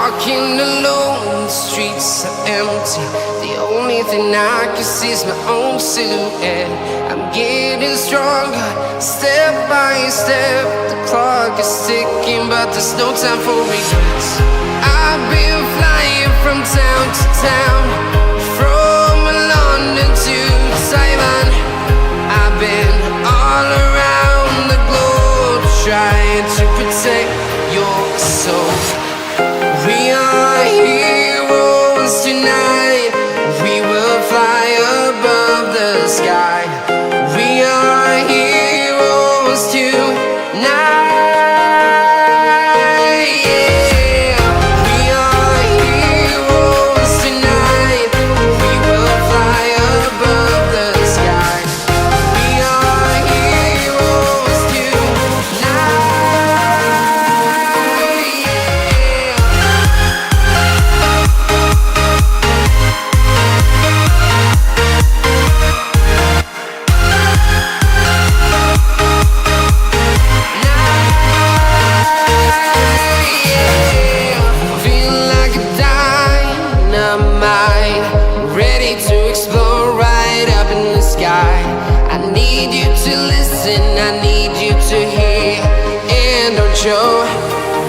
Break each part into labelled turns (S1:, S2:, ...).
S1: walking alone, the streets are empty. The only thing I can see is my own silhouette. I'm getting stronger, step by step. The clock is ticking, but there's no time for regrets. I've been flying from town to town, from London to Taiwan. I've been all around the globe, trying to protect your soul. We are heroes tonight. We will fly above the sky. We are heroes tonight. Yeah. We are heroes tonight. We will fly above the sky. We are heroes tonight. I need you to listen, I need you to hear, and don't show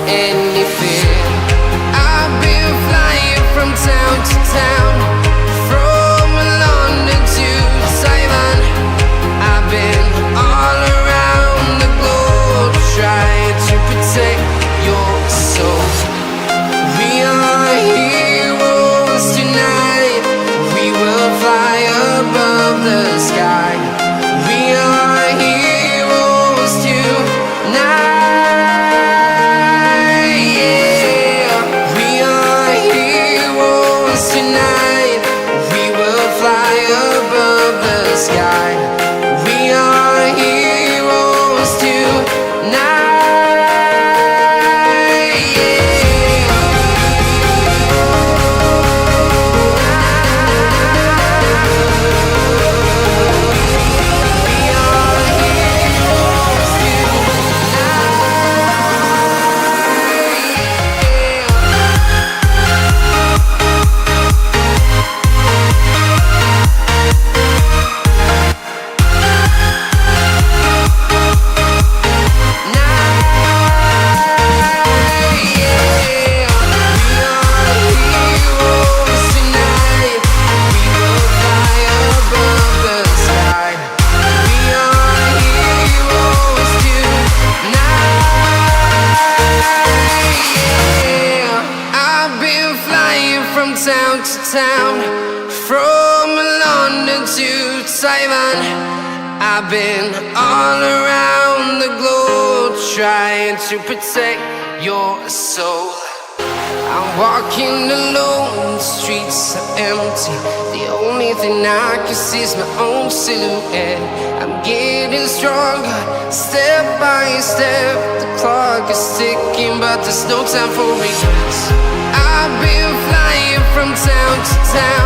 S1: any fear. I've been flying from town to town, from London to Taiwan. I've been all around the globe, trying to protect your soul. We are heroes tonight. We will fly above the sky. We are heroes tonight. Yeah. We are heroes tonight. We will fly above the sky. We are heroes tonight. From town to town, from London to Taiwan. I've been all around the globe, trying to protect your soul. I'm walking alone, the streets are empty. The only thing I can see is my own silhouette. I'm getting stronger, step by step. The clock is ticking, but there's no time for regrets. I've been flying from town to town,